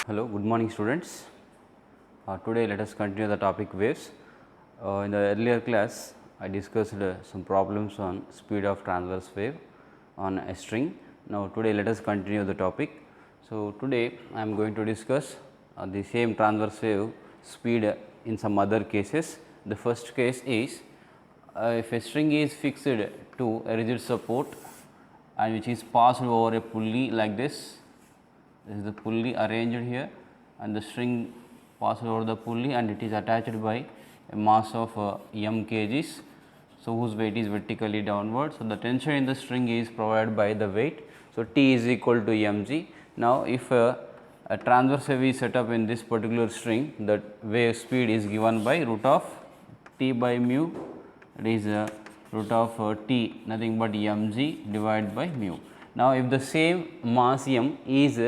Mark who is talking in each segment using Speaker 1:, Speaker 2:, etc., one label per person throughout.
Speaker 1: Hello, good morning students. Today let us continue the topic waves. In the earlier class I discussed some problems on speed of transverse wave on a string. Now today let us continue the topic. So today I am going to discuss the same transverse wave speed in some other cases. The first case is if a string is fixed to a rigid support and which is passed over a pulley like this. This is the pulley arranged here and the string passes over the pulley and it is attached by a mass of m kgs. So, whose weight is vertically downward. So, the tension in the string is provided by the weight. So, T is equal to mg. Now, if a transverse wave is set up in this particular string, the wave speed is given by root of T by mu, that is root of T nothing but mg divided by mu. Now, if the same mass m is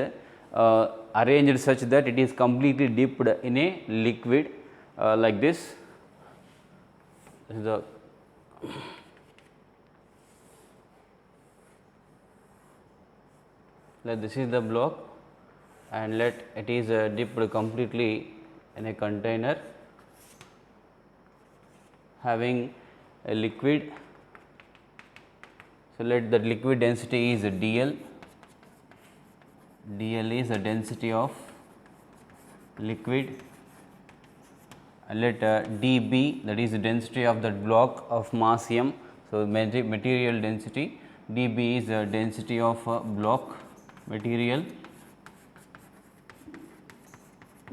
Speaker 1: arranged such that it is completely dipped in a liquid like this. This is the this is the block and let it is dipped completely in a container having a liquid. So, let the liquid density is dl. dl is the density of liquid and let dB, that is the density of that block of mass m. So, material density, dB is the density of block material,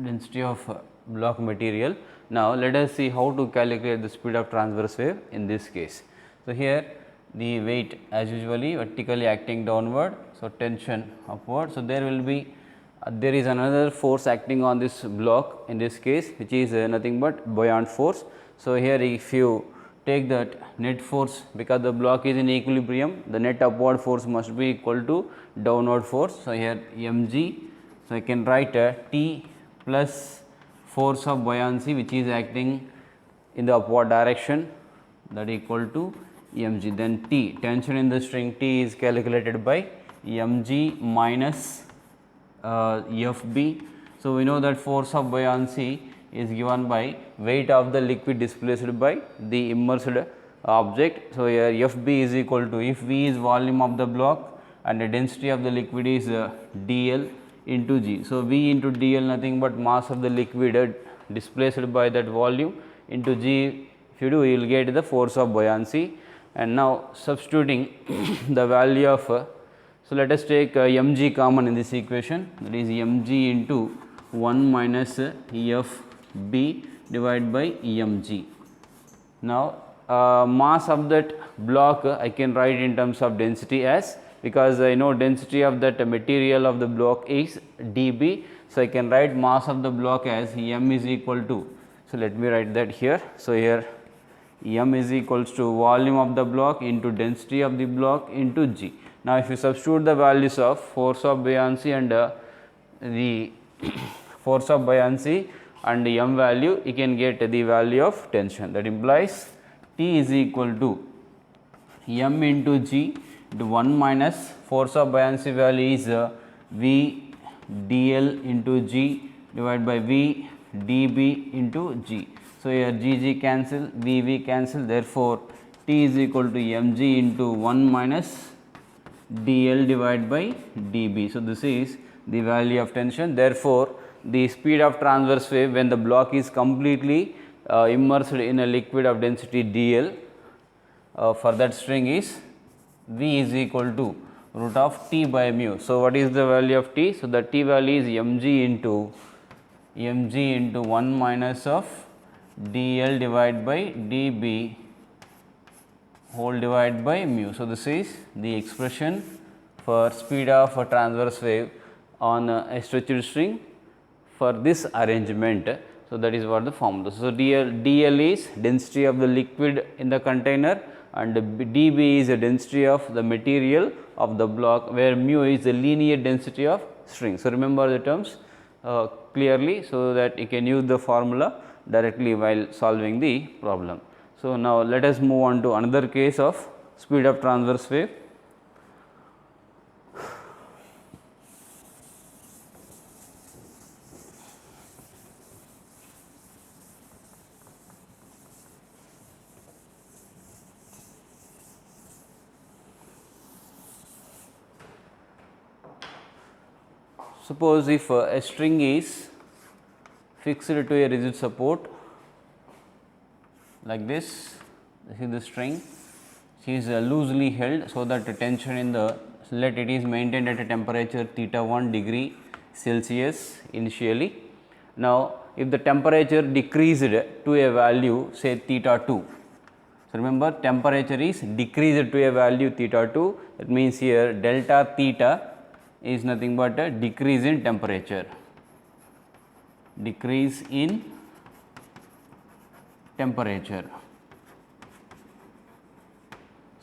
Speaker 1: density of block material. Now, let us see how to calculate the speed of transverse wave in this case. So, here the weight as usually vertically acting downward. So, tension upward. So, there will be there is another force acting on this block in this case which is nothing but buoyant force. So, here if you take that net force, because the block is in equilibrium, the net upward force must be equal to downward force. So, here mg. So, I can write T plus force of buoyancy which is acting in the upward direction, that equal to mg. Then T, tension in the string T is calculated by mg minus Fb. So, we know that force of buoyancy is given by weight of the liquid displaced by the immersed object. So, here Fb is equal to, if V is volume of the block and the density of the liquid is dl into g. So, V into dl nothing but mass of the liquid displaced by that volume into g. If you do, you will get the force of buoyancy. And now, substituting the value of so, let us take mg common in this equation, that is mg into 1 minus Fb divided by mg. Now, mass of that block I can write in terms of density as, because I know density of that material of the block is dB. So, I can write mass of the block as m is equal to, so let me write that here. So, here m is equals to volume of the block into density of the block into g. Now, if you substitute the values of force of buoyancy and the force of buoyancy and the m value, you can get the value of tension. That implies T is equal to m into g into 1 minus force of buoyancy value is V dl into g divided by V dB into g. So, here g cancel, V cancel, therefore, T is equal to mg into 1 minus dl divided by dB. So, this is the value of tension. Therefore, the speed of transverse wave when the block is completely immersed in a liquid of density dl for that string is V is equal to root of T by mu. So, what is the value of T? So, the T value is mg into 1 minus of dl divided by dB whole divided by mu. So, this is the expression for speed of a transverse wave on a stretched string for this arrangement. So, that is what the formula. So, dl is density of the liquid in the container and dB is the density of the material of the block, where mu is the linear density of string. So, remember the terms clearly, so that you can use the formula directly while solving the problem. So, now let us move on to another case of speed of transverse wave. suppose if a string is fixed to a rigid support like this is the string, which is loosely held, so that the tension in the, let it is maintained at a temperature theta 1 degree Celsius initially. Now, if the temperature decreased to a value say theta 2, so remember temperature is decreased to a value theta 2, that means here delta theta is nothing but a decrease in temperature, decrease in temperature.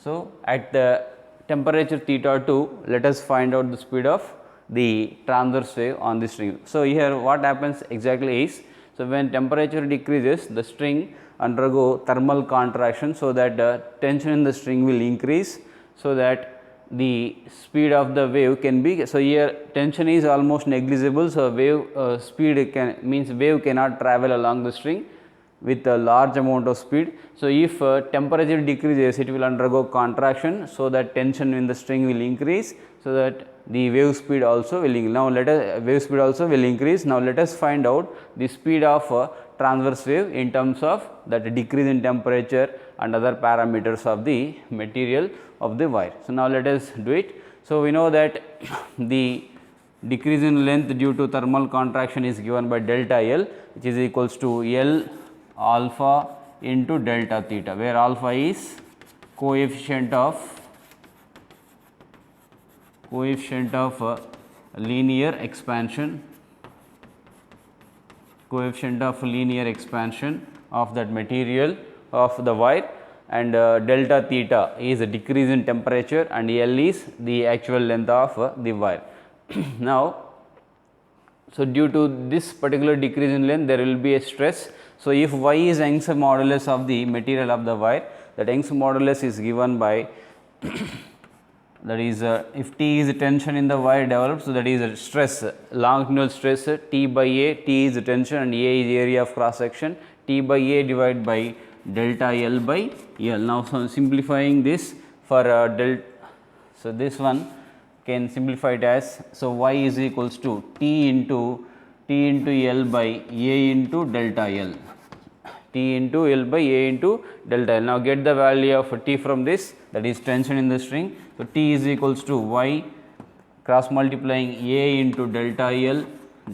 Speaker 1: So, at the temperature theta 2, let us find out the speed of the transverse wave on the string. So, here what happens exactly is, so when temperature decreases, the string undergo thermal contraction, so that the tension in the string will increase, so that the speed of the wave can be, so here tension is almost negligible. So, wave speed can means wave cannot travel along the string with a large amount of speed. So, if temperature decreases, it will undergo contraction, so that tension in the string will increase, so that the wave speed also will increase. Now, let us wave speed also will increase. Now, let us find out the speed of transverse wave in terms of that decrease in temperature and other parameters of the material of the wire. So, now let us do it. So, we know that the decrease in length due to thermal contraction is given by delta L, which is equals to L alpha into delta theta, where alpha is coefficient of linear expansion, of that material of the wire, and delta theta is a decrease in temperature, and L is the actual length of the wire. Now, so due to this particular decrease in length, there will be a stress. So, if Y is Young's modulus of the material of the wire, that Young's modulus is given by that is if T is tension in the wire develops, so that is a stress, longitudinal stress T by A, T is tension and A is area of cross section, T by A divided by delta L by L. Now, so simplifying this for so this one can simplify it as, so Y is equals to T into L by A into delta L, T into L by A into delta L. Now, get the value of T from this, that is tension in the string. So, T is equals to Y cross multiplying A into delta L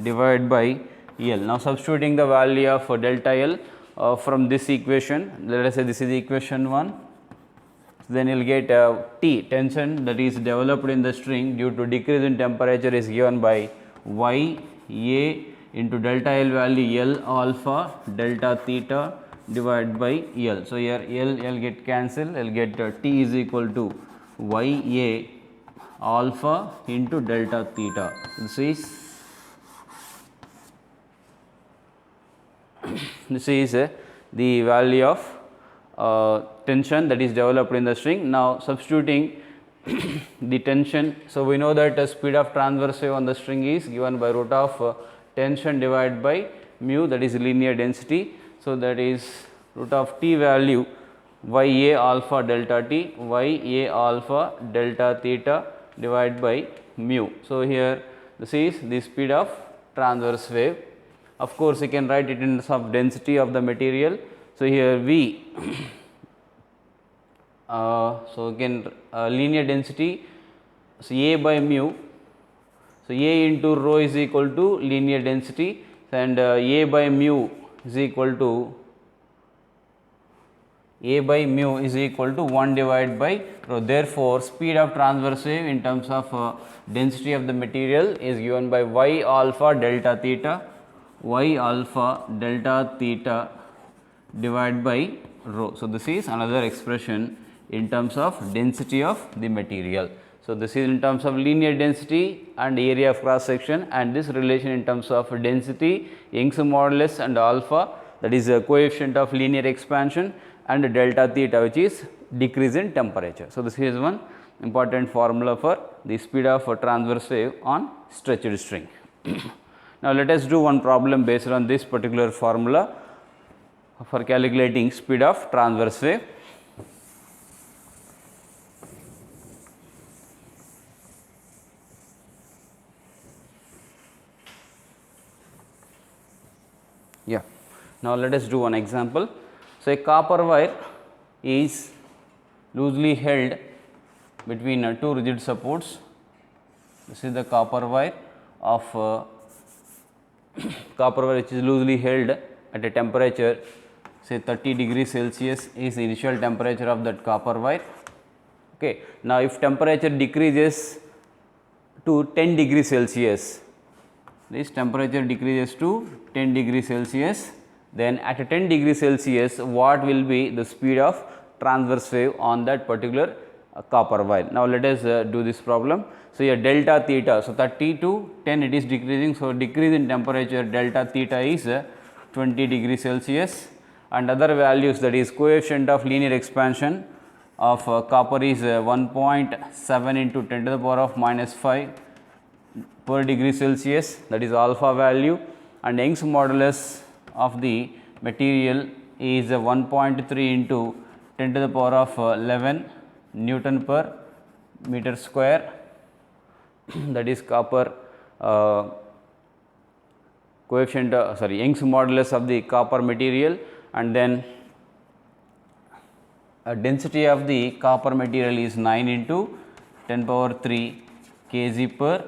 Speaker 1: divided by L. Now, substituting the value of delta L from this equation, let us say this is equation 1. Then you will get T, tension that is developed in the string due to decrease in temperature is given by Y A into delta L value L alpha delta theta divided by L. So, here L get cancelled, I will get T is equal to Y A alpha into delta theta. This is the value of tension that is developed in the string. Now, substituting the tension. So, we know that the speed of transverse wave on the string is given by root of tension divided by mu, that is linear density. So, that is root of T value Y A alpha delta T, Y A alpha delta theta divided by mu. So, here this is the speed of transverse wave. Of course, you can write it in terms of density of the material. So, here V, so again linear density, so A by mu, so A into rho is equal to linear density, and A by mu is equal to 1 divided by rho. Therefore, speed of transverse wave in terms of density of the material is given by Y alpha delta theta, Y alpha delta theta divided by rho. So, this is another expression in terms of density of the material. So, this is in terms of linear density and area of cross section, and this relation in terms of density, Young's modulus and alpha, that is a coefficient of linear expansion, and delta theta, which is decrease in temperature. So, this is one important formula for the speed of a transverse wave on stretched string. Now, let us do one problem based on this particular formula for calculating speed of transverse wave. Now, let us do one example. So, a copper wire is loosely held between two rigid supports. This is the copper wire of copper wire which is loosely held at a temperature say 30 degrees Celsius is the initial temperature of that copper wire. Okay. Now, if temperature decreases to 10 degrees Celsius, this temperature decreases to 10 degrees Celsius, then at 10 degrees Celsius what will be the speed of transverse wave on that particular copper wire. Now, let us do this problem. So, here delta theta, so 30 to 10 it is decreasing. So, decrease in temperature delta theta is 20 degrees Celsius, and other values, that is coefficient of linear expansion of copper is 1.7 into 10 to the power of minus 5 per degree Celsius, that is alpha value, and Young's modulus of the material is 1.3 into 10 to the power of 11 Newton per meter square, that is copper coefficient Young's modulus of the copper material, and then density of the copper material is 9 into 10 power 3 kg per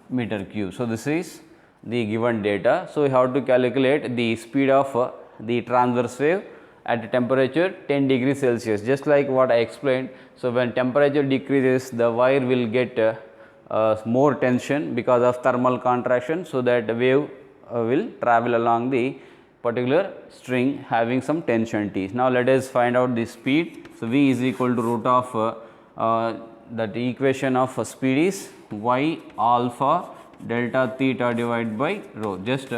Speaker 1: meter cube. So, this is the given data. So, we have to calculate the speed of the transverse wave at temperature 10 degrees Celsius, just like what I explained. So, when temperature decreases, the wire will get more tension because of thermal contraction. So, that wave will travel along the particular string having some tension T. Now, let us find out the speed. So, V is equal to root of that equation of speed is y alpha delta theta divided by rho. Just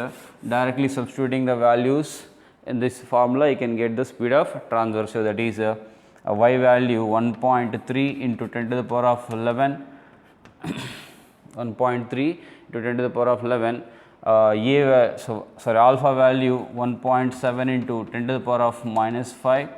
Speaker 1: directly substituting the values in this formula, you can get the speed of transverse wave, that is a y value 1.3 into 10 to the power of 11 1.3 into 10 to the power of 11, alpha value 1.7 into 10 to the power of minus 5,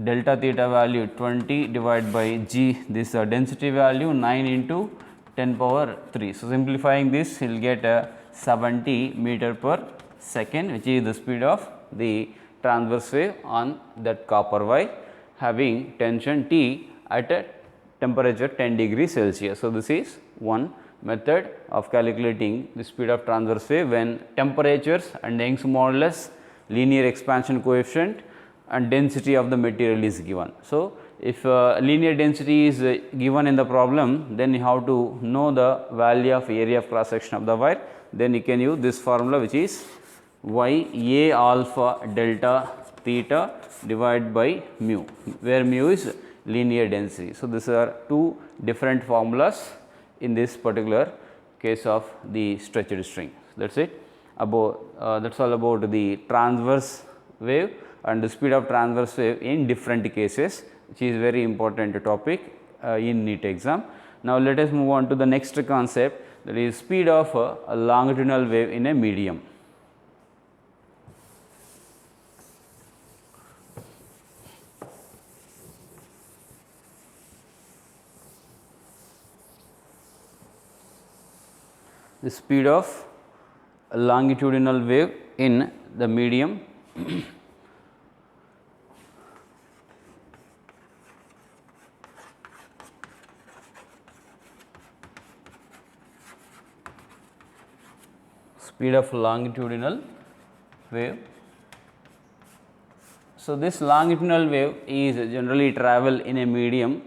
Speaker 1: delta theta value 20 divided by g, this density value 9 into 10 power 3. So, simplifying this, you will get 70 meter per second, which is the speed of the transverse wave on that copper wire having tension T at a temperature 10 degrees Celsius. So, this is one method of calculating the speed of transverse wave when temperatures and Young's modulus, linear expansion coefficient and density of the material is given. So, if linear density is given in the problem, then you have to know the value of area of cross section of the wire, then you can use this formula, which is y a alpha delta theta divided by mu, where mu is linear density. So, these are two different formulas in this particular case of the stretched string. That is it about that is all about the transverse wave and the speed of transverse wave in different cases, which is very important topic in NEET exam. Now, let us move on to the next concept, that is speed of a longitudinal wave in a medium. The speed of a longitudinal wave in the medium. Speed of longitudinal wave. So, this longitudinal wave is generally travel in a medium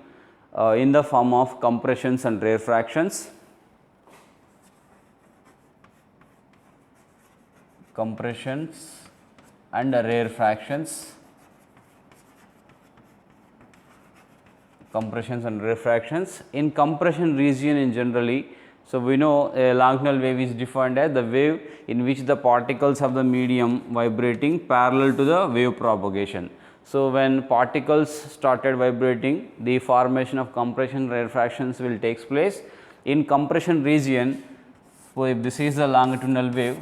Speaker 1: in the form of compressions and rarefactions. Compressions and rarefactions. Compressions and rarefactions. In compression region in generally, so we know a longitudinal wave is defined as the wave in which the particles of the medium vibrating parallel to the wave propagation. So, when particles started vibrating, the formation of compression rarefactions will take place in compression region. So, if this is the longitudinal wave,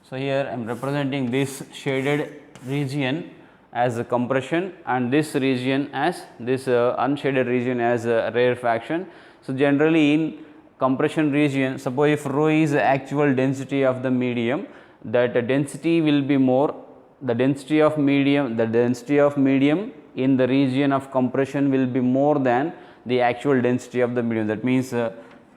Speaker 1: so here I am representing this shaded region as a compression and this region as this unshaded region as a rarefaction. So, generally in compression region, suppose if rho is the actual density of the medium, that density will be more, the density of medium in the region of compression will be more than the actual density of the medium. That means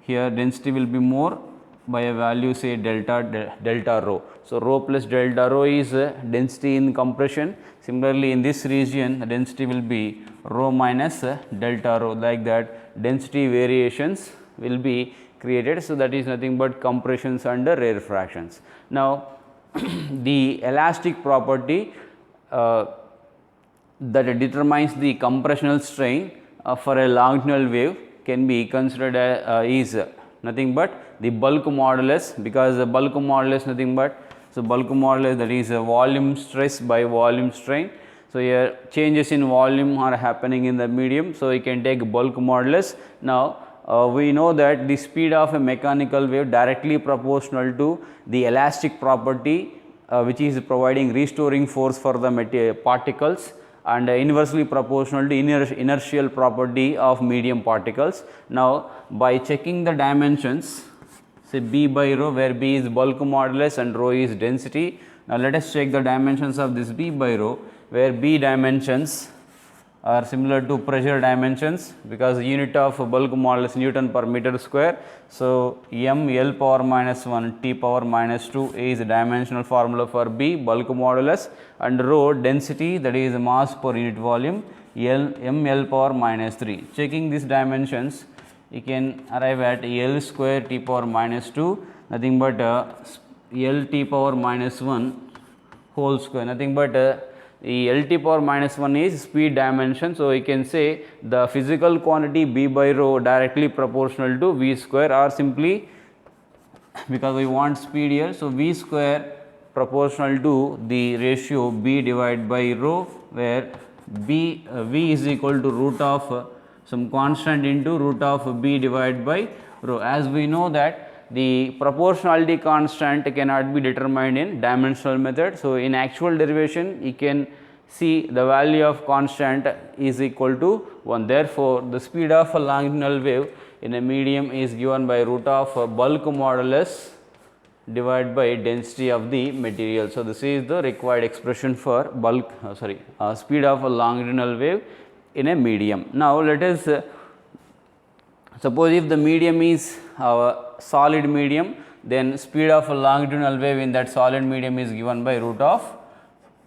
Speaker 1: here density will be more by a value, say delta rho. So, rho plus delta rho is density in compression. Similarly, in this region the density will be rho minus delta rho, like that density variations will be created. So, that is nothing but compressions under rarefactions. Now, the elastic property that determines the compressional strain for a longitudinal wave can be considered is nothing but the bulk modulus, because the bulk modulus nothing but, so bulk modulus, that is volume stress by volume strain. So, here changes in volume are happening in the medium. So, you can take bulk modulus. Now, we know that the speed of a mechanical wave directly proportional to the elastic property which is providing restoring force for the particles, and inversely proportional to inertial property of medium particles. Now, by checking the dimensions, say B by rho, where B is bulk modulus and rho is density. Now, let us check the dimensions of this B by rho, where B dimensions are similar to pressure dimensions, because the unit of bulk modulus Newton per meter square. So, m L power minus 1 T power minus 2 is the dimensional formula for B bulk modulus, and rho density, that is mass per unit volume, m L power minus 3. Checking these dimensions, you can arrive at L square T power minus 2, nothing but L T power minus 1 whole square, nothing but the L T power minus 1 is speed dimension. So, you can say the physical quantity B by rho directly proportional to V square, or simply because we want speed here. So, V square proportional to the ratio B divided by rho, where V is equal to root of some constant into root of B divided by rho. As we know that the proportionality constant cannot be determined in dimensional method. So, in actual derivation you can see the value of constant is equal to 1. Therefore, the speed of a longitudinal wave in a medium is given by root of bulk modulus divided by density of the material. So, this is the required expression for bulk speed of a longitudinal wave in a medium. Now, let us suppose if the medium is solid medium, then speed of a longitudinal wave in that solid medium is given by root of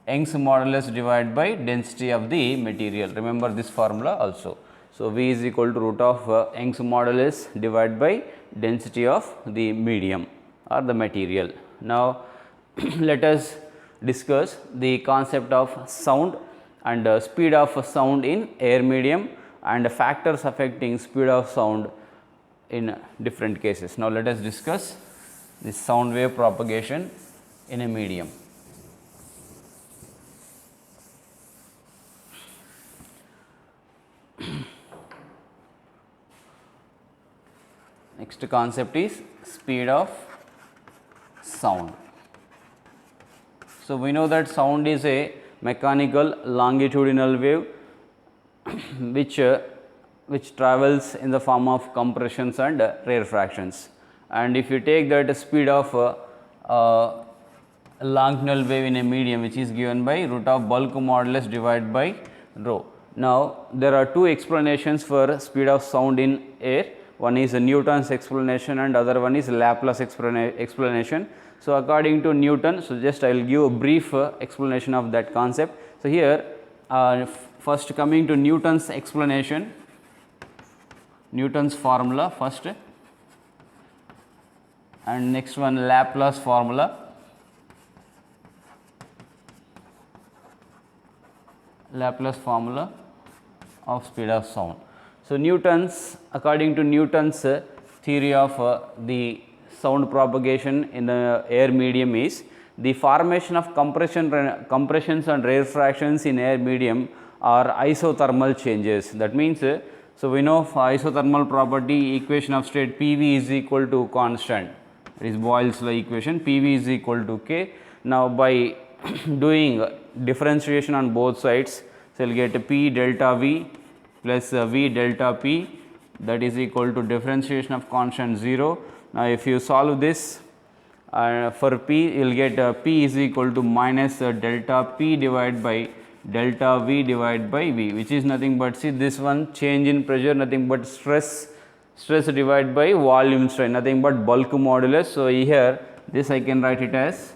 Speaker 1: Young's modulus divided by density of the material. Remember this formula also. So, V is equal to root of Young's modulus divided by density of the medium or the material. Now, let us discuss the concept of sound and speed of sound in air medium and factors affecting speed of sound in different cases. Now, let us discuss this sound wave propagation in a medium. Next concept is speed of sound. So, we know that sound is a mechanical longitudinal wave which travels in the form of compressions and rarefactions. And if you take that speed of longitudinal wave in a medium, which is given by root of bulk modulus divided by rho. Now, there are two explanations for speed of sound in air. One is Newton's explanation and other one is Laplace explanation. So, according to Newton, so just I will give a brief explanation of that concept. So, here first coming to Newton's explanation, Newton's formula first, and next one Laplace formula. Laplace formula of speed of sound. So, according to Newton's theory of the sound propagation in the air medium is the formation of compressions and rarefactions in air medium are isothermal changes. That means, so we know for isothermal property equation of state PV is equal to constant, it is Boyle's law equation, PV is equal to K. Now, by doing differentiation on both sides, so you will get P delta V plus V delta P that is equal to differentiation of constant 0. Now, if you solve this for p, you will get p is equal to minus delta p divided by delta v divided by v, which is nothing but, see this one, change in pressure, nothing but stress divided by volume strain, nothing but bulk modulus. So, here this I can write it as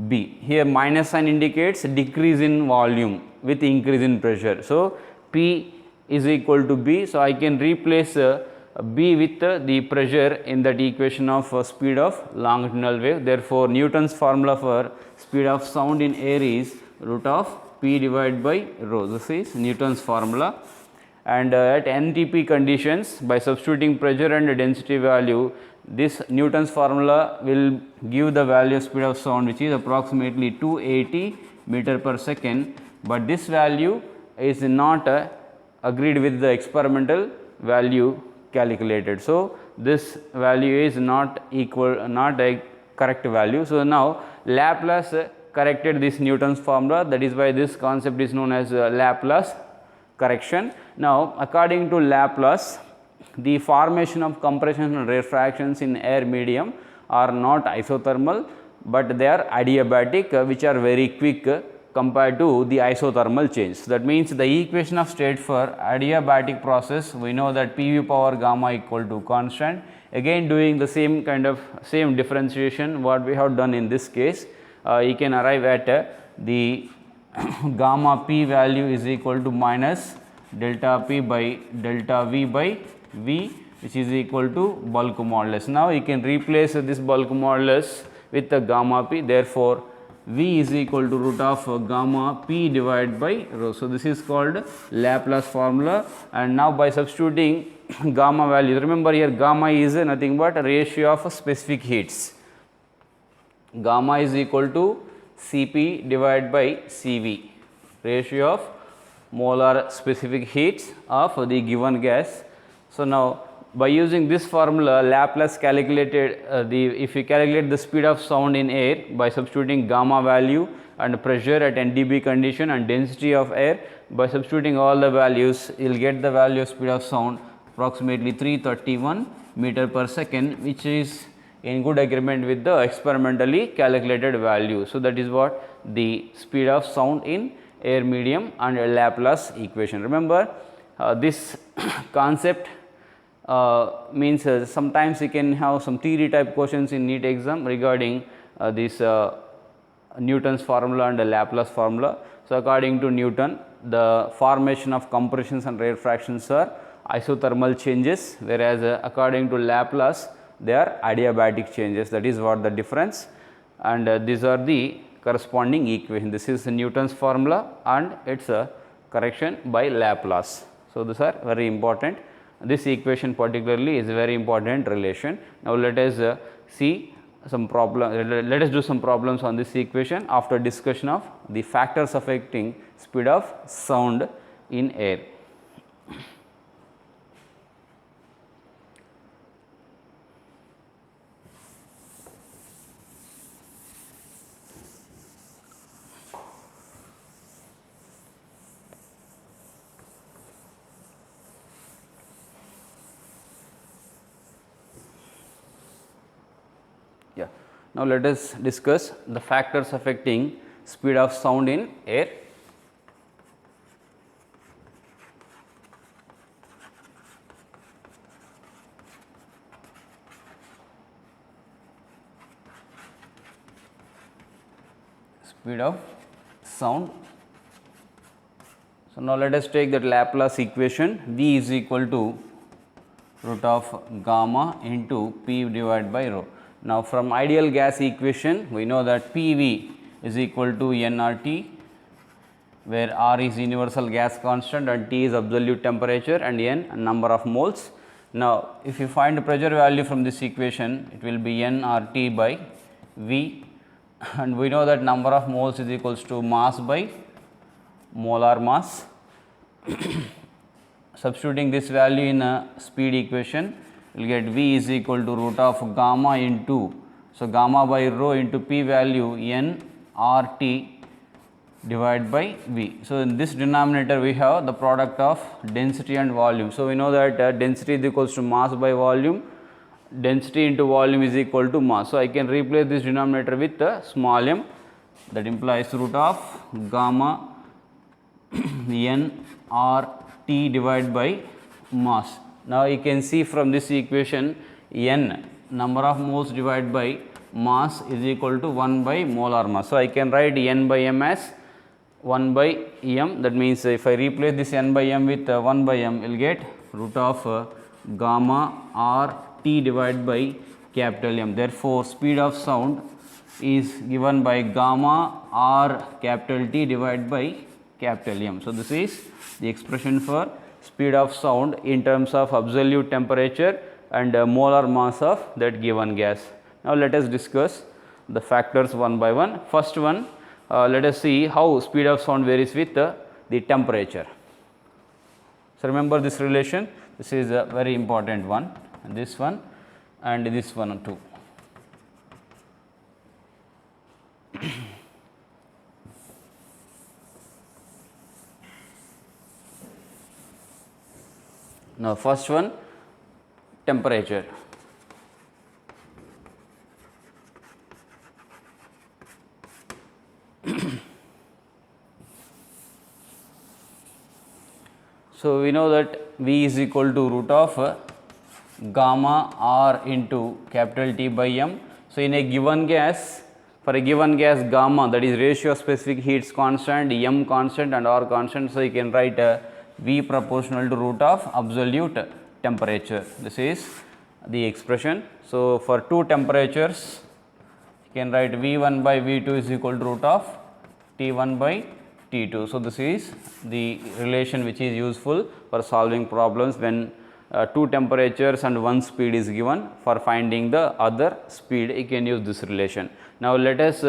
Speaker 1: B. Here minus sign indicates decrease in volume with increase in pressure. So, P is equal to B. So, I can replace B with the pressure in that equation of speed of longitudinal wave. Therefore, Newton's formula for speed of sound in air is root of P divided by rho. This is Newton's formula. And at NTP conditions, by substituting pressure and density value, this Newton's formula will give the value of speed of sound, which is approximately 280 meter per second, but this value is not agreed with the experimental value calculated. So, this value is not equal, not a correct value. So, now Laplace corrected this Newton's formula, that is why this concept is known as Laplace correction. Now, according to Laplace, the formation of compression and rarefactions in air medium are not isothermal, but they are adiabatic, which are very quick compared to the isothermal change. So, that means the equation of state for adiabatic process, we know that PV power gamma equal to constant. Again doing the same kind of same differentiation what we have done in this case, you can arrive at the gamma p value is equal to minus delta p by delta v by v, which is equal to bulk modulus. Now, you can replace this bulk modulus with the gamma p. Therefore, v is equal to root of gamma p divided by rho. So, this is called Laplace formula, and now by substituting gamma value, remember here gamma is nothing but a ratio of specific heats. Gamma is equal to Cp divided by Cv, ratio of molar specific heats of the given gas. So, now by using this formula, Laplace calculated if you calculate the speed of sound in air by substituting gamma value and pressure at NdB condition and density of air, by substituting all the values, you will get the value of speed of sound approximately 331 meter per second, which is in good agreement with the experimentally calculated value. So, that is what the speed of sound in air medium and Laplace equation. Remember this concept means sometimes you can have some theory type questions in NEET exam regarding this Newton's formula and the Laplace formula. So, according to Newton, the formation of compressions and rarefactions are isothermal changes, whereas according to Laplace they are adiabatic changes. That is what the difference, and these are the corresponding equation. This is Newton's formula and its correction by Laplace. So, these are very important. This equation particularly is a very important relation. Now, let us see some problem. Let us do some problems on this equation after discussion of the factors affecting speed of sound in air. Now, let us discuss the factors affecting speed of sound in air. Speed of sound. So, now let us take that Laplace equation. V is equal to root of gamma into P divided by rho. Now, from ideal gas equation, we know that PV is equal to nRT, where R is universal gas constant and T is absolute temperature and N number of moles. Now, if you find the pressure value from this equation, it will be nRT by V, and we know that number of moles is equals to mass by molar mass. Substituting this value in a speed equation, we will get V is equal to root of gamma into, so gamma by rho into P value n RT divided by V. So, in this denominator we have the product of density and volume. So, we know that density is equals to mass by volume, density into volume is equal to mass. So, I can replace this denominator with small m, that implies root of gamma n r T divided by mass. Now, you can see from this equation n, number of moles divided by mass is equal to 1 by molar mass. So, I can write n by m as 1 by m, that means if I replace this n by m with 1 by m, you will get root of gamma r T divided by capital M. Therefore, speed of sound is given by gamma r capital T divided by capital M. So, this is the expression for speed of sound in terms of absolute temperature and molar mass of that given gas. Now, let us discuss the factors one by one. First one, let us see how speed of sound varies with the temperature. So, remember this relation, this is a very important one, this one and this one too. Now, first one, temperature. So, we know that V is equal to root of gamma r into capital T by M. So, in a given gas, for a given gas gamma, that is ratio of specific heats constant, M constant and R constant. So, you can write V proportional to root of absolute temperature. This is the expression. So, for two temperatures, you can write V1 by V2 is equal to root of T1 by T2. So, this is the relation which is useful for solving problems when two temperatures and one speed is given. For finding the other speed, you can use this relation. Now, let us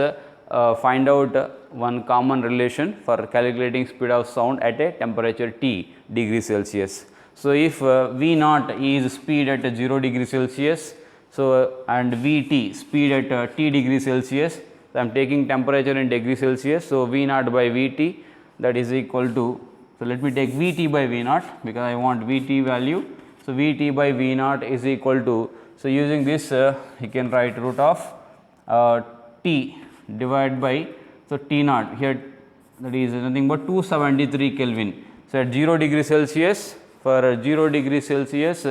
Speaker 1: find out one common relation for calculating speed of sound at a temperature T degree Celsius. So, if V naught is speed at 0 degree Celsius, so and Vt speed at T degree Celsius, so I am taking temperature in degree Celsius. So, V naught by Vt, that is equal to, so let me take Vt by V naught because I want Vt value. So, Vt by V naught is equal to, so using this you can write root of T divided by, so T naught here, that is nothing but 273 Kelvin. So, at 0 degree Celsius, for 0 degree Celsius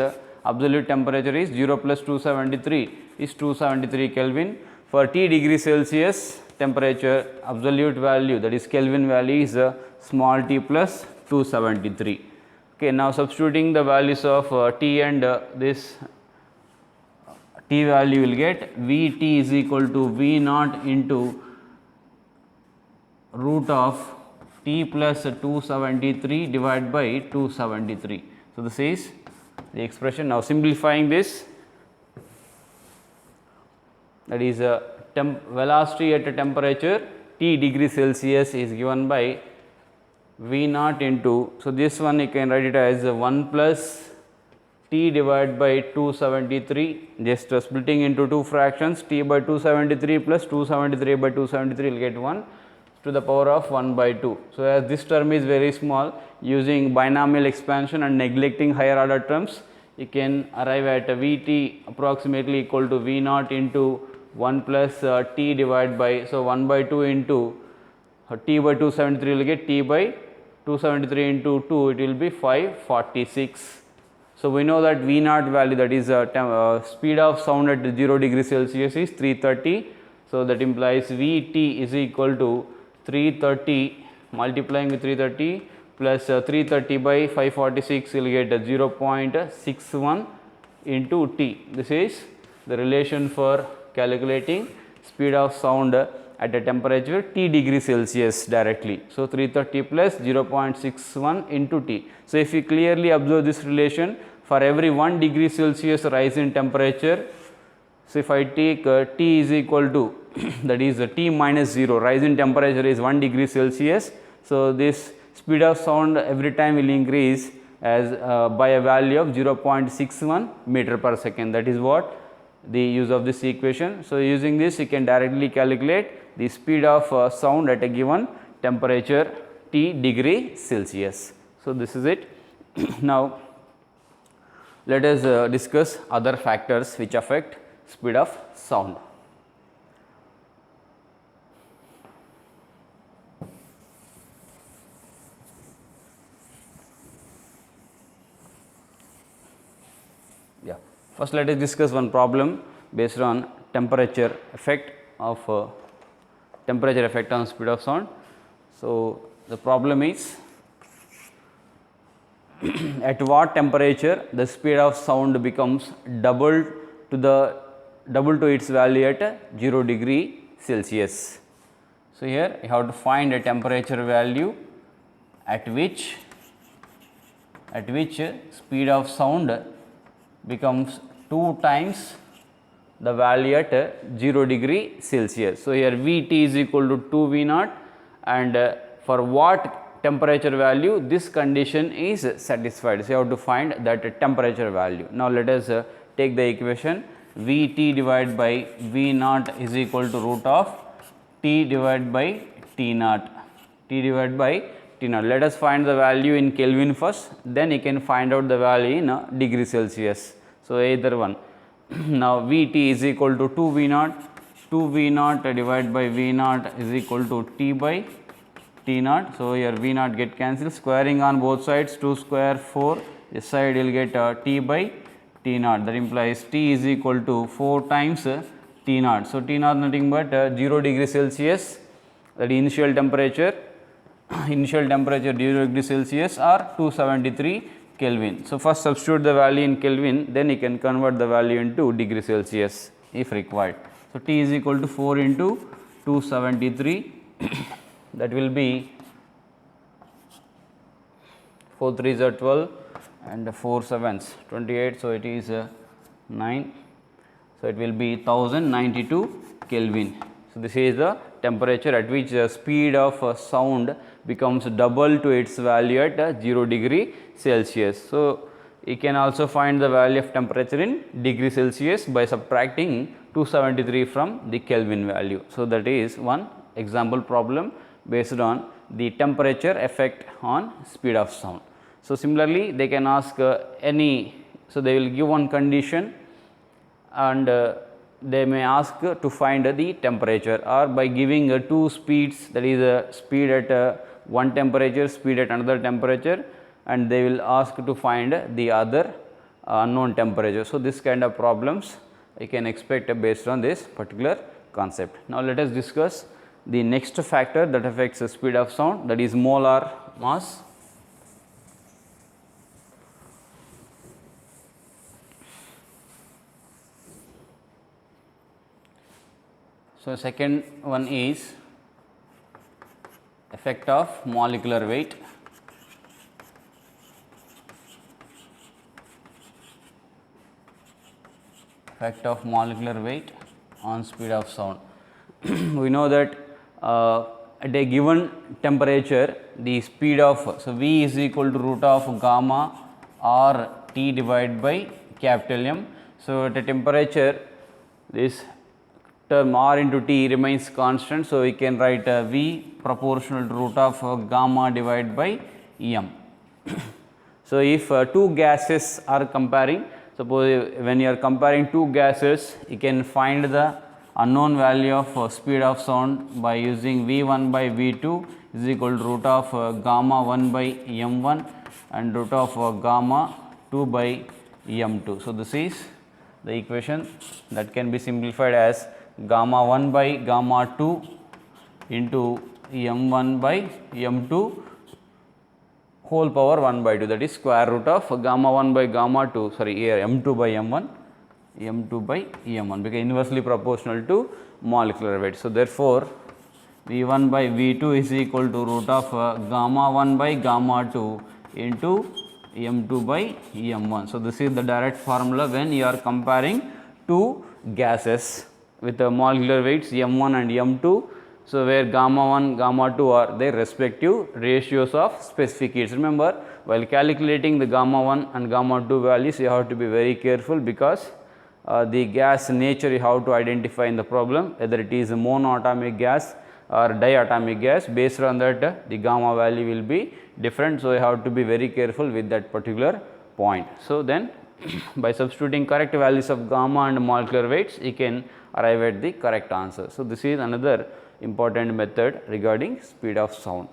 Speaker 1: absolute temperature is 0 plus 273 is 273 Kelvin. For T degree Celsius temperature absolute value, that is Kelvin value, is small t plus 273. Okay, now substituting the values of T and this T value, will get Vt is equal to V naught into root of T plus 273 divided by 273. So, this is the expression. Now, simplifying this, that is velocity at a temperature T degree Celsius is given by V naught into, so this one you can write it as 1 plus T divided by 273, just splitting into two fractions, T by 273 plus 273 by 273 will get 1 to the power of 1 by 2. So, as this term is very small, using binomial expansion and neglecting higher order terms, you can arrive at Vt approximately equal to V naught into 1 plus T divided by, so 1 by 2 into T by 273 will get T by 273 into 2, it will be 546. So, we know that V naught value, that is speed of sound at 0 degree Celsius is 330. So, that implies Vt is equal to 330 multiplying with 330 plus 330 by 546 will get 0.61 into T. This is the relation for calculating speed of sound at a temperature T degree Celsius directly. So, 330 plus 0.61 into T. So, if you clearly observe this relation, for every 1 degree Celsius rise in temperature, so if I take T is equal to that is T minus 0, rise in temperature is 1 degree Celsius. So, this speed of sound every time will increase as by a value of 0.61 meter per second. That is what the use of this equation. So, using this you can directly calculate the speed of sound at a given temperature T degree Celsius. So, this is it. Now, let us discuss other factors which affect speed of sound. First, let us discuss one problem based on temperature effect on speed of sound. So, the problem is at what temperature the speed of sound becomes double to its value at 0 degree Celsius. So, here you have to find a temperature value at which speed of sound becomes 2 times the value at 0 degree Celsius. So, here Vt is equal to 2 V naught, and for what temperature value this condition is satisfied. So, you have to find that temperature value. Now, let us take the equation Vt divided by V naught is equal to root of T divided by T naught. Let us find the value in Kelvin first, then you can find out the value in degree Celsius. So, either one. Now, Vt is equal to 2 V naught, divided by V naught is equal to T by T naught. So, here V naught get cancelled, squaring on both sides, 2 square 4, this side you will get T by T naught, that implies T is equal to 4 times T naught. So, T naught nothing but 0 degree Celsius, that initial temperature 0 degree Celsius or 273 Kelvin. So, first substitute the value in Kelvin, then you can convert the value into degree Celsius if required. So, T is equal to 4 into 273, that will be 4 3s are 12 and 4 7s 28. So, it is 9. So, it will be 1092 Kelvin. So, this is the temperature at which the speed of sound becomes double to its value at 0 degree Celsius. So, you can also find the value of temperature in degree Celsius by subtracting 273 from the Kelvin value. So, that is one example problem based on the temperature effect on speed of sound. So, similarly, they can ask so they will give one condition and they may ask to find the temperature, or by giving two speeds, that is a speed at one temperature, speed at another temperature, and they will ask to find the other unknown temperature. So, this kind of problems you can expect based on this particular concept. Now, let us discuss the next factor that affects the speed of sound, that is molar mass. So, second one is effect of molecular weight. Effect of molecular weight on speed of sound. We know that at a given temperature, the speed of, so V is equal to root of gamma or T divided by capital M. So, at a temperature, this term R into T remains constant. So, we can write V proportional to root of gamma divided by M. So, if two gases are comparing, suppose when you are comparing two gases, you can find the unknown value of speed of sound by using V1 by V2 is equal to root of gamma 1 by M1 and root of gamma 2 by M2. So, this is the equation that can be simplified as gamma 1 by gamma 2 into M1 by M2 whole power 1 by 2, that is square root of gamma 1 by gamma 2, sorry, here M2 by M1, M2 by M1, because inversely proportional to molecular weight. So, therefore, V1 by V2 is equal to root of gamma 1 by gamma 2 into M2 by M1. So, this is the direct formula when you are comparing two gases with the molecular weights M1 and M2. So, where gamma 1, gamma 2 are their respective ratios of specific heats. Remember, while calculating the gamma 1 and gamma 2 values, you have to be very careful, because the gas nature you have to identify in the problem, whether it is a monoatomic gas or diatomic gas. Based on that, the gamma value will be different. So, you have to be very careful with that particular point. So, then by substituting correct values of gamma and molecular weights, you can arrive at the correct answer. So, this is another important method regarding speed of sound.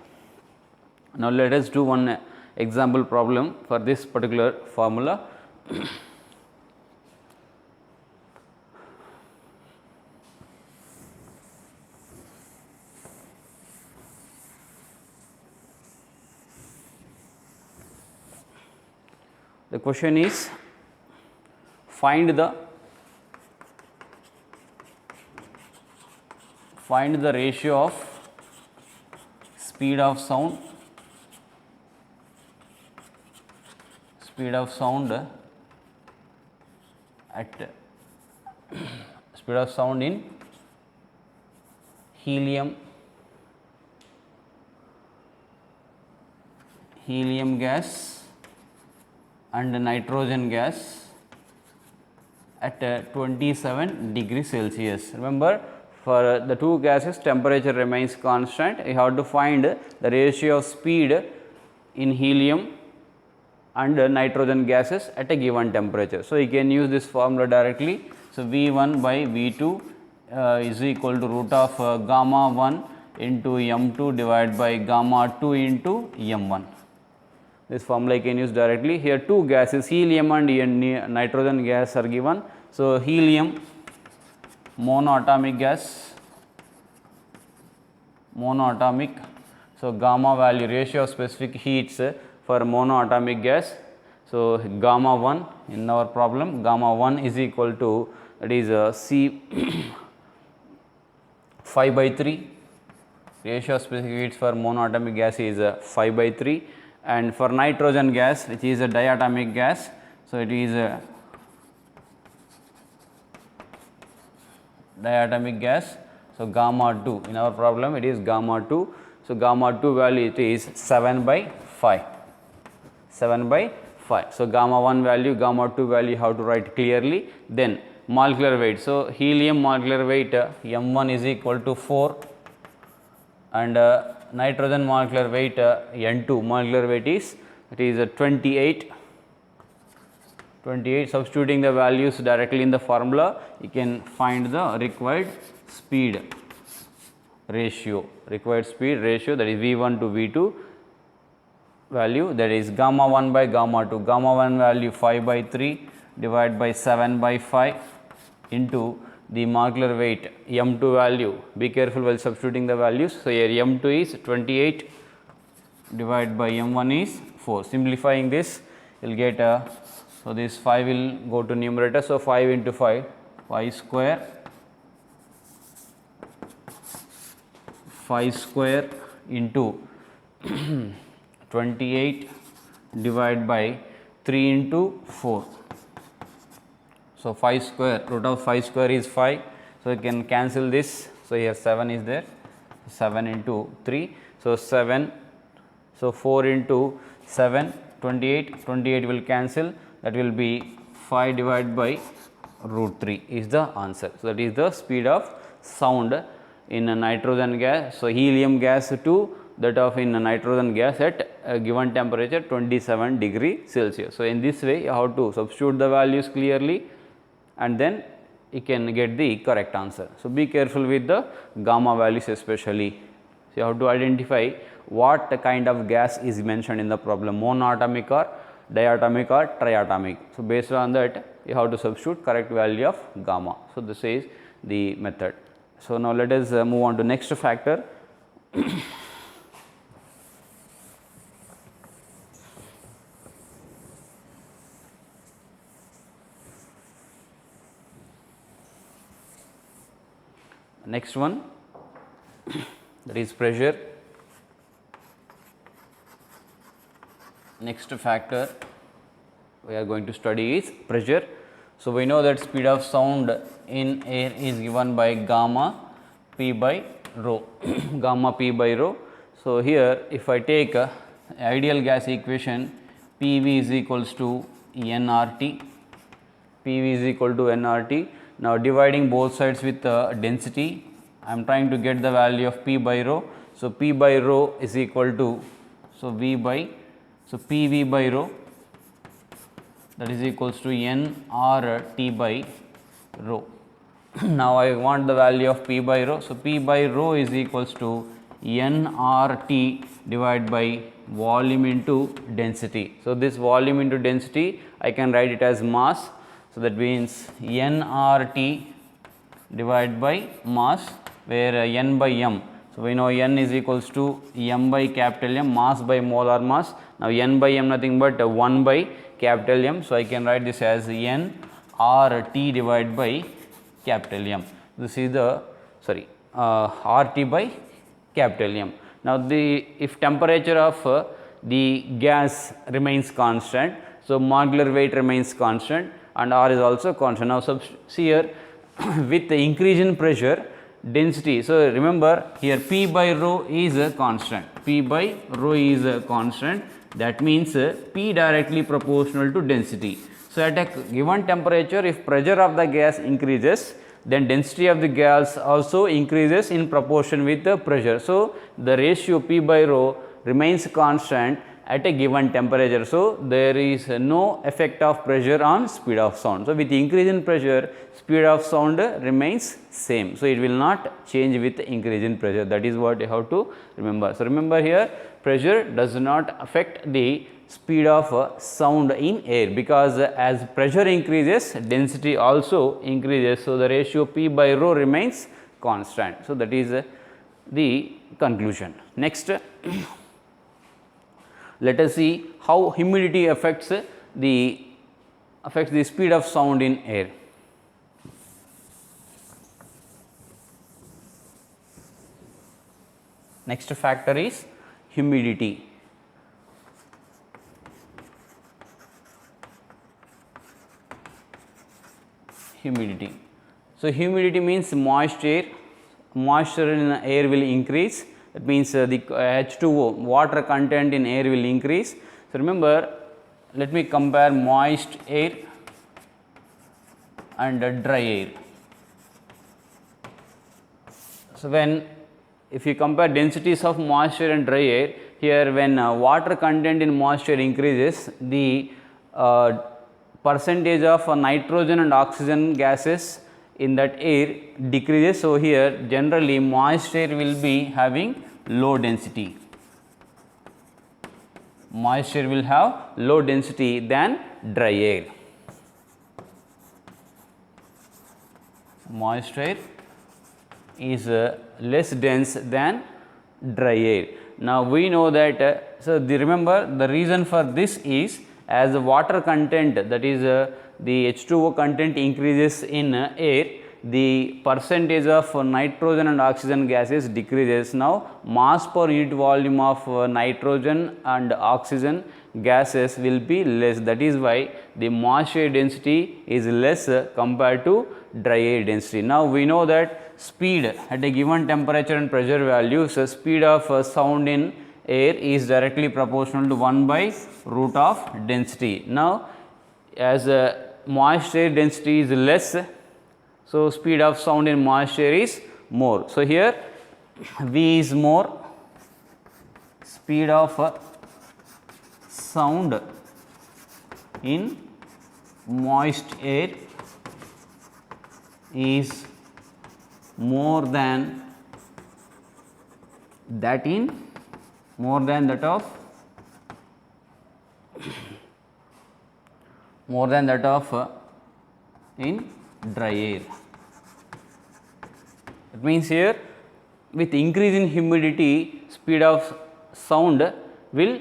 Speaker 1: Now, let us do one example problem for this particular formula. The question is, find the ratio of speed of sound at speed of sound in helium gas and nitrogen gas at 27 degrees Celsius. Remember, for the two gases temperature remains constant, you have to find the ratio of speed in helium and nitrogen gases at a given temperature. So, you can use this formula directly. So, V1 by V2 is equal to root of gamma 1 into M2 divided by gamma 2 into M1. This formula I can use directly. Here two gases, helium and nitrogen gas are given. So, helium monoatomic gas, so gamma value, ratio of specific heats for monoatomic gas. So, gamma 1 in our problem, gamma 1 is equal to, that is C 5 by 3, ratio of specific heats for monoatomic gas is 5 by 3, and for nitrogen gas, which is a diatomic gas, so it is diatomic gas. So, gamma 2 in our problem, it is gamma 2. So, gamma 2 value, it is 7 by 5. So, gamma 1 value, gamma 2 value you have to write clearly. Then molecular weight. So, helium molecular weight M1 is equal to 4, and nitrogen molecular weight N2 molecular weight is, it is 28. Substituting the values directly in the formula, you can find the required speed ratio, that is V1 to V2 value, that is gamma 1 by gamma 2, gamma 1 value 5 by 3 divided by 7 by 5 into the molecular weight M2 value. Be careful while substituting the values. So, here M2 is 28 divided by M1 is 4. Simplifying this, you will get so this 5 will go to numerator. So, 5 into 5 square into 28 divided by 3 into 4. So, 5 square, root of 5 square is 5. So, you can cancel this. So, here 7 is there, 7 into 3. So, 7, so 4 into 7, 28 will cancel, that will be 5 divided by root 3 is the answer. So, that is the speed of sound in a nitrogen gas. So, helium gas to that of in a nitrogen gas at a given temperature 27 degree Celsius. So, in this way you have to substitute the values clearly, and then you can get the correct answer. So, be careful with the gamma values especially. So, you have to identify what kind of gas is mentioned in the problem, monoatomic or diatomic or triatomic. So, based on that you have to substitute correct value of gamma. So, this is the method. So, now let us move on to next factor. Next one, that is pressure. Next factor we are going to study is pressure. So, we know that speed of sound in air is given by gamma p by rho, gamma p by rho. So, here if I take ideal gas equation, PV is equals to nRT, PV is equal to nRT. Now, dividing both sides with density, I am trying to get the value of P by rho. So, P by rho is equal to, so V by, so P V by rho, that is equals to N R T by rho. Now, I want the value of P by rho. So, P by rho is equals to N R T divided by volume into density. So, this volume into density I can write it as mass. So, that means N R T divided by mass, where N by M. So, we know N is equals to M by capital M, mass by molar mass. Now, N by M nothing but 1 by capital M. So, I can write this as N R T divided by capital M. This is the R T by capital M. Now, if temperature of the gas remains constant, so molecular weight remains constant and R is also constant. Now, see here with the increase in pressure, density. So, remember here P by rho is a constant, P by rho is a constant, that means P directly proportional to density. So, at a given temperature, if pressure of the gas increases, then density of the gas also increases in proportion with the pressure. So, the ratio P by rho remains constant at a given temperature. So, there is no effect of pressure on speed of sound. So, with increase in pressure, speed of sound remains same. So, it will not change with increase in pressure, that is what you have to remember. So, remember here pressure does not affect the speed of sound in air, because as pressure increases, density also increases. So, the ratio P by rho remains constant. So, that is the conclusion. Next, let us see how humidity affects the speed of sound in air. Next factor is humidity. Humidity. So, humidity means moisture in the air will increase. That means the H2O, water content in air will increase. So, remember, let me compare moist air and dry air. So, if you compare densities of moisture and dry air, here when water content in moisture increases, the percentage of nitrogen and oxygen gases in that air decreases. So, here generally moist air will be having low density. Moist air will have low density than dry air. Moist air is less dense than dry air. Now, we know that, remember the reason for this is, as the water content, that is the H2O content increases in air, the percentage of nitrogen and oxygen gases decreases. Now, mass per unit volume of nitrogen and oxygen gases will be less, that is why the moist air density is less compared to dry air density. Now, we know that speed at a given temperature and pressure values, speed of sound in air is directly proportional to 1 by root of density. Now, as moist air density is less, so speed of sound in moist air is more. So, here V is more, speed of sound in moist air is more than that of in dry air. It means here with increase in humidity, speed of sound will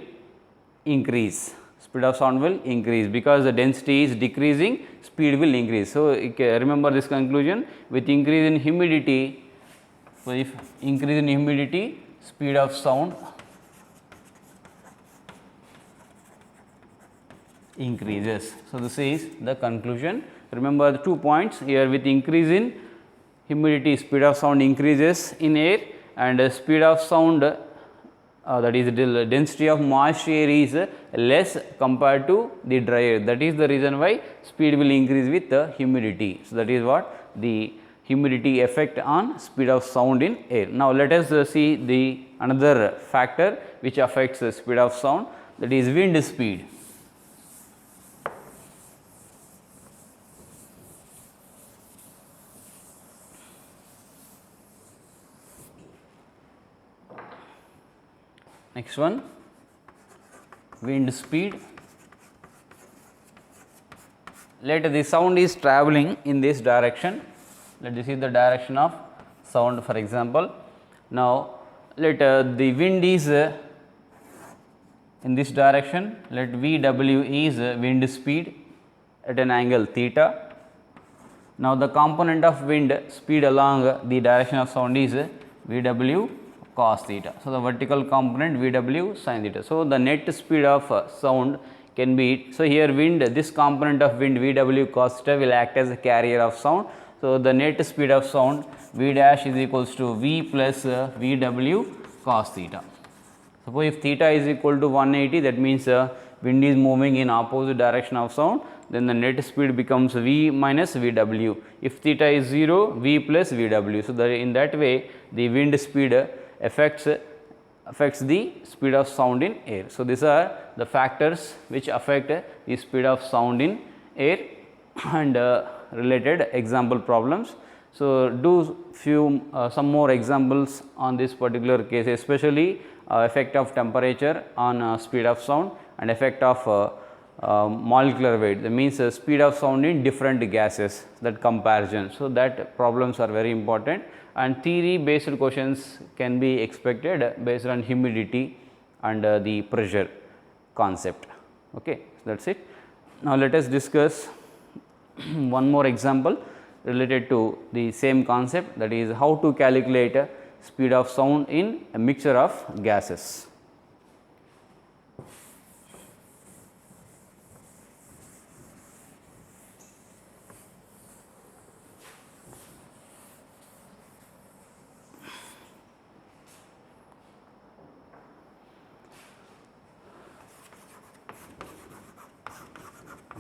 Speaker 1: increase. Speed of sound will increase because the density is decreasing, speed will increase. So, remember this conclusion, with increase in humidity, so if increase in humidity, speed of sound increases. So, this is the conclusion. Remember the 2 points here, with increase in humidity, speed of sound increases in air, and speed of sound, that is the density of moist air is less compared to the dry air. That is the reason why speed will increase with the humidity. So, that is what the humidity effect on speed of sound in air. Now, let us see the another factor which affects the speed of sound, that is wind speed. Next one, wind speed. Let the sound is traveling in this direction. Let us see the direction of sound, for example. Now, let the wind is in this direction. Let Vw is wind speed at an angle theta. Now, the component of wind speed along the direction of sound is Vw cos theta. So, the vertical component Vw sin theta. So, the net speed of sound can be, so here wind, this component of wind Vw cos theta will act as a carrier of sound. So, the net speed of sound V dash is equals to V plus Vw cos theta. Suppose if theta is equal to 180, that means wind is moving in opposite direction of sound, then the net speed becomes V minus Vw. If theta is 0, V plus Vw. So, in that way the wind speed affects the speed of sound in air. So, these are the factors which affect the speed of sound in air and related example problems. So, do some more examples on this particular case, especially effect of temperature on speed of sound and effect of molecular weight, that means speed of sound in different gases, that comparison. So, that problems are very important, and theory based questions can be expected based on humidity and the pressure concept. Okay. So, that is it. Now, let us discuss one more example related to the same concept, that is how to calculate speed of sound in a mixture of gases.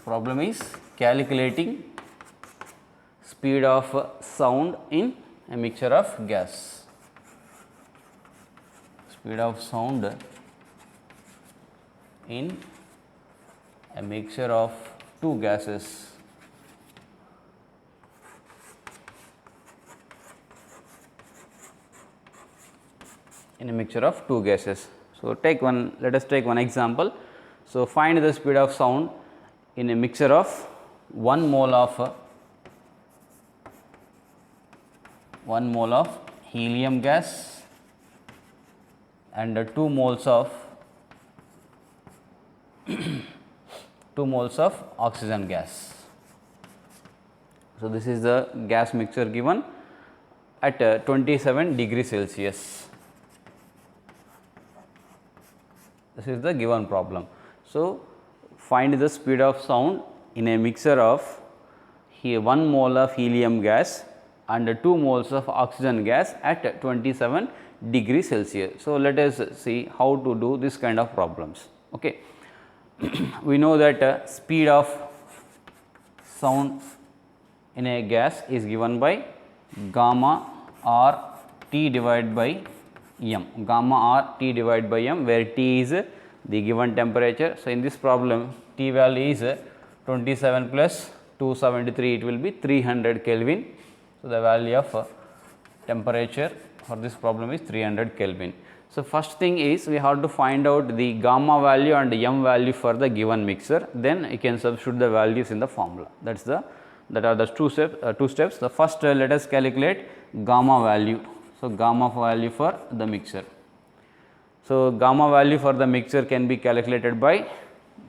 Speaker 1: Problem is calculating speed of sound in a mixture of gas. Speed of sound in a mixture of two gases. In a mixture of two gases. So, let us take one example. So, find the speed of sound in a mixture of 1 mole of helium gas and 2 moles of 2 moles of oxygen gas. So, this is the gas mixture given at 27 degrees Celsius. This is the given problem. So, find the speed of sound in a mixture of 1 mole of helium gas and 2 moles of oxygen gas at 27 degrees Celsius. So, let us see how to do this kind of problems. Okay. We know that speed of sound in a gas is given by gamma r T divided by m, gamma r T divided by m, where T is the given temperature. So, in this problem T value is 27 plus 273, it will be 300 Kelvin. So, the value of temperature for this problem is 300 Kelvin. So, first thing is we have to find out the gamma value and m value for the given mixture, then you can substitute the values in the formula. That are the two steps. The first let us calculate gamma value. So, gamma value for the mixture. So, gamma value for the mixture can be calculated by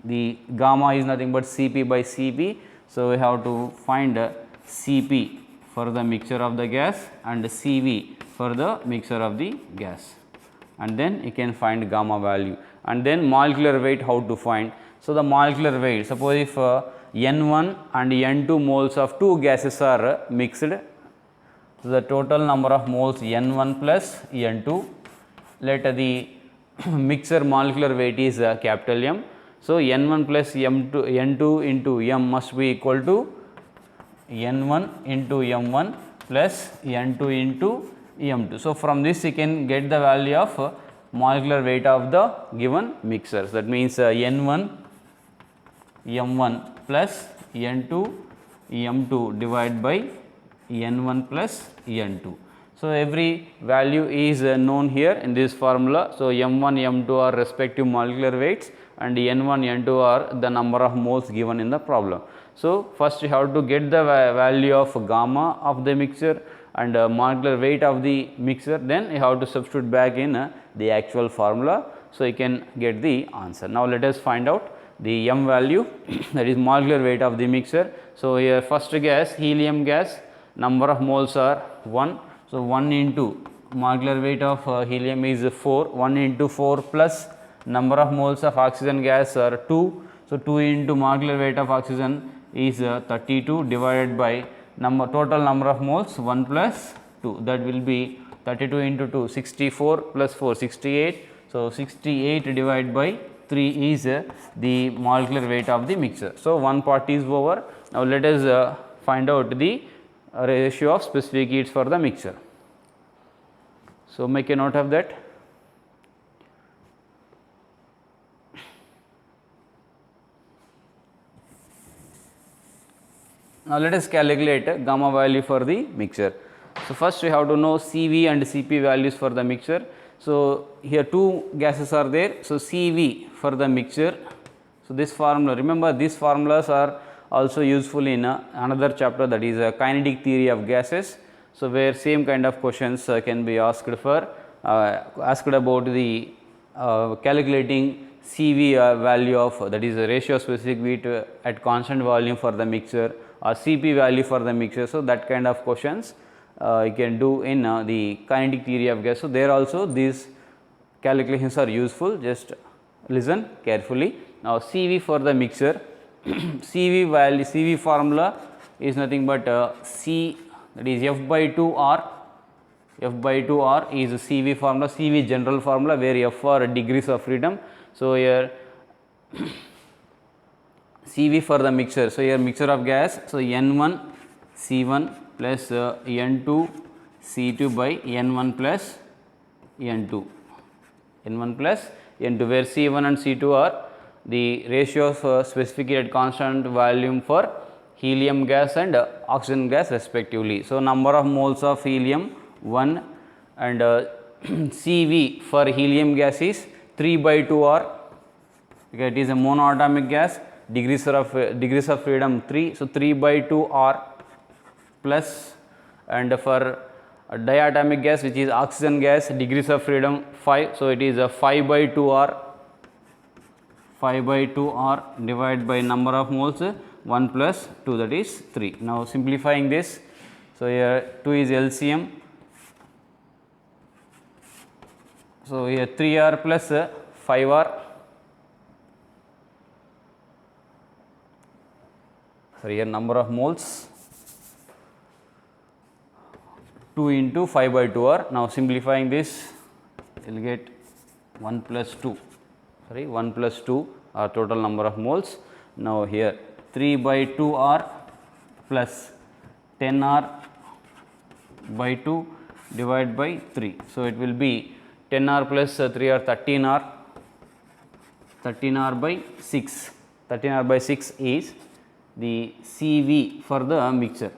Speaker 1: the gamma is nothing but Cp by Cp. So, we have to find Cp for the mixture of the gas and Cv for the mixture of the gas, and then you can find gamma value, and then molecular weight how to find. So, the molecular weight, suppose if N1 and N2 moles of two gases are mixed, so the total number of moles N1 plus N2, let the mixture molecular weight is capital M. So, N1 plus N2 into M must be equal to N1 into M1 plus N2 into M2. So, from this you can get the value of molecular weight of the given mixture. So, that means N1 M1 plus N2 M2 divided by N1 plus N2. So, every value is known here in this formula. So, M1 M2 are respective molecular weights and N1 N2 are the number of moles given in the problem. So, first you have to get the value of gamma of the mixture and molecular weight of the mixture, then you have to substitute back in the actual formula. So, you can get the answer. Now, let us find out the M value that is molecular weight of the mixture. So, here first gas helium gas, number of moles are 1. So, 1 into molecular weight of helium is 4, 1 into 4 plus number of moles of oxygen gas are 2. So, 2 into molecular weight of oxygen is 32 divided by total number of moles 1 plus 2, that will be 32 into 2 64 plus 4 68. So, 68 divided by 3 is the molecular weight of the mixture. So, one part is over. Now, let us find out the ratio of specific heats for the mixture. So, make a note of that. Now, let us calculate gamma value for the mixture. So, first we have to know CV and CP values for the mixture. So, here two gases are there. So, CV for the mixture. So, this formula, remember these formulas are also useful in another chapter, that is kinetic theory of gases. So, where same kind of questions can be asked for asked about the calculating CV value of, that is the ratio of specific heat at constant volume for the mixture, or CP value for the mixture. So, that kind of questions you can do in the kinetic theory of gas. So, there also these calculations are useful, just listen carefully. Now, CV for the mixture, CV value, CV formula is nothing but C, that is F by 2 R. F by 2 R is CV formula, CV general formula, where F are degrees of freedom. So, here CV for the mixture. So, here mixture of gas. So, N1 C1 plus N2 C2 by N1 plus N2, N1 plus N2, where C1 and C2 are the ratio of specific heat at constant volume for helium gas and oxygen gas respectively. So, number of moles of helium 1 and CV for helium gas is 3 by 2 R. Okay, it is a monoatomic gas, degrees of freedom 3. So, 3 by 2 R plus, and for diatomic gas, which is oxygen gas, degrees of freedom 5. So, it is a 5 by 2 R, 5 by 2 R divided by number of moles 1 plus 2, that is 3. Now, simplifying this, so here 2 is LCM. So, here 3 R plus 5 R. So, here number of moles 2 into 5 by 2 R. Now, simplifying this, you will get 1 plus 2, 1 plus 2 are total number of moles. Now, here 3 by 2 R plus 10 R by 2 divided by 3. So, it will be 10 R plus 3 R 13 R, 13 R by 6, 13 R by 6 is the CV for the mixture,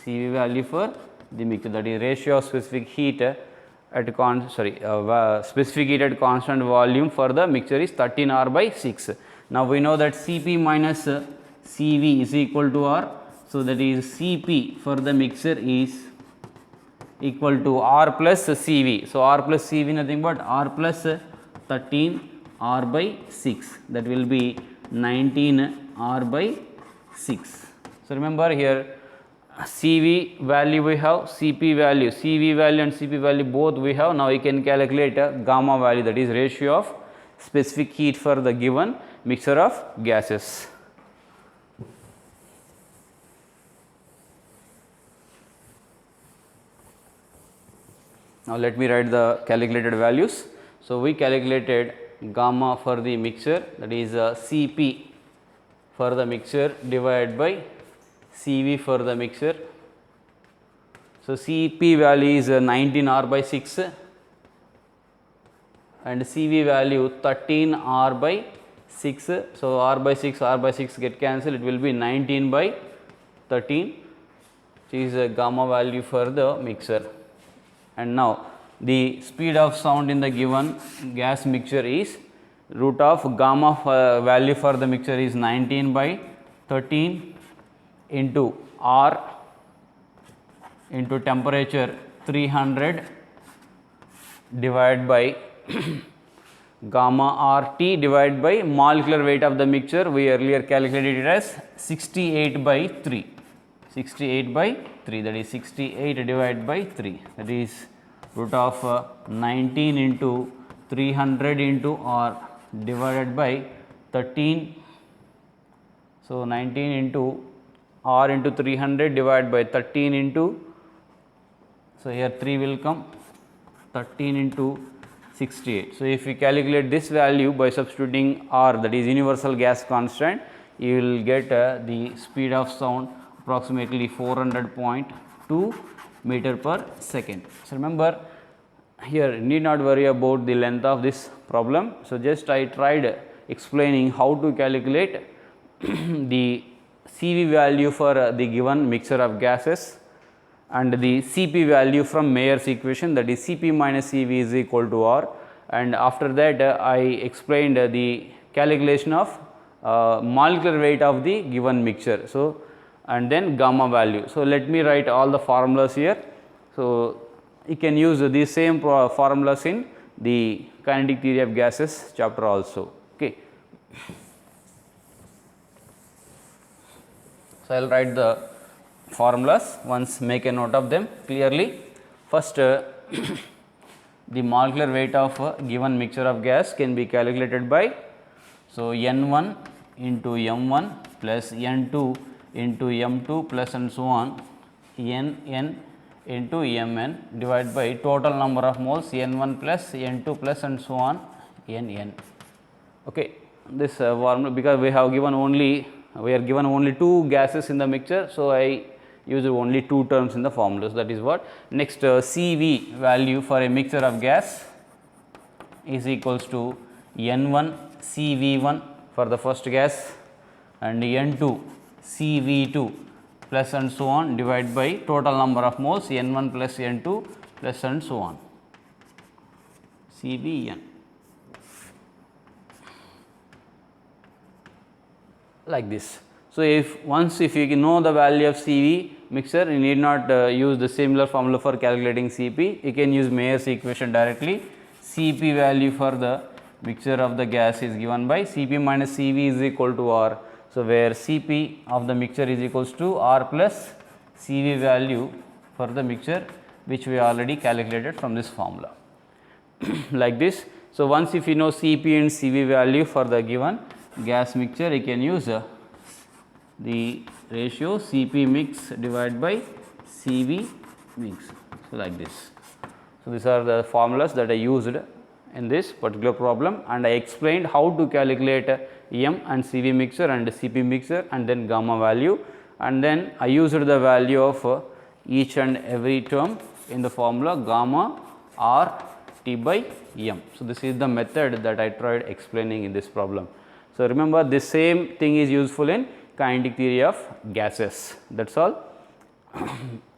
Speaker 1: CV value for the mixture, that is ratio of specific heat at specific heat at constant volume for the mixture is 13 R by 6. Now, we know that Cp minus Cv is equal to R. So, that is Cp for the mixture is equal to R plus Cv. So, R plus Cv nothing but R plus 13 R by 6, that will be 19 R by 6. So, remember here CV value we have, Cp value, Cv value and Cp value both we have. Now, you can calculate a gamma value, that is ratio of specific heat for the given mixture of gases. Now, let me write the calculated values. So, we calculated gamma for the mixture, that is Cp for the mixture divided by Cv for the mixture. So, Cp value is 19 R by 6 and Cv value 13 R by 6. So, R by 6 get cancelled, it will be 19 by 13, which is a gamma value for the mixer. And now, the speed of sound in the given gas mixture is root of gamma value for the mixture is 19 by 13 into R into temperature 300 divided by gamma RT divided by molecular weight of the mixture. We earlier calculated it as 68 by 3. 68 by 3, that is 68 divided by 3, that is root of 19 into 300 into R divided by 13. So, 19 into R into 300 divided by 13 into, so here 3 will come, 13 into 68. So, if we calculate this value by substituting R, that is universal gas constant, you will get the speed of sound approximately 400.2 meter per second. So, remember here need not worry about the length of this problem. So, just I tried explaining how to calculate the Cv value for the given mixture of gases and the Cp value from Mayer's equation, that is Cp minus Cv is equal to R, and after that I explained the calculation of molecular weight of the given mixture. So, and then gamma value. So, let me write all the formulas here. So, you can use these same formulas in the kinetic theory of gases chapter also. Okay. So, I will write the formulas, once make a note of them clearly. First, the molecular weight of a given mixture of gas can be calculated by, so N1 into M1 plus N2 into M2 plus and so on, Nn into Mn divided by total number of moles N1 plus N2 plus and so on Nn. Okay. This formula, because we are given only 2 gases in the mixture. So, I use only 2 terms in the formulas, that is what. Next, Cv value for a mixture of gas is equals to N1 Cv1 for the first gas and N2 Cv2 plus and so on divided by total number of moles N1 plus N2 plus and so on Cvn, like this. So, if you know the value of Cv mixture, you need not use the similar formula for calculating Cp. You can use Mayer's equation directly. Cp value for the mixture of the gas is given by Cp minus Cv is equal to R. So, where Cp of the mixture is equals to R plus Cv value for the mixture, which we already calculated from this formula like this. So, once if you know Cp and Cv value for the given gas mixture, you can use the ratio Cp mix divided by Cv mix. So, like this. So, these are the formulas that I used in this particular problem, and I explained how to calculate M and Cv mixture and Cp mixture and then gamma value, and then I used the value of each and every term in the formula gamma R T by M. So, this is the method that I tried explaining in this problem. So, remember this same thing is useful in kinetic theory of gases. That is all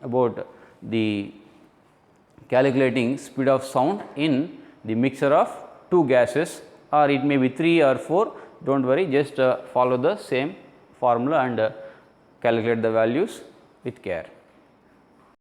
Speaker 1: about the calculating speed of sound in the mixture of 2 gases, or it may be 3 or 4, do not worry, just follow the same formula and calculate the values with care.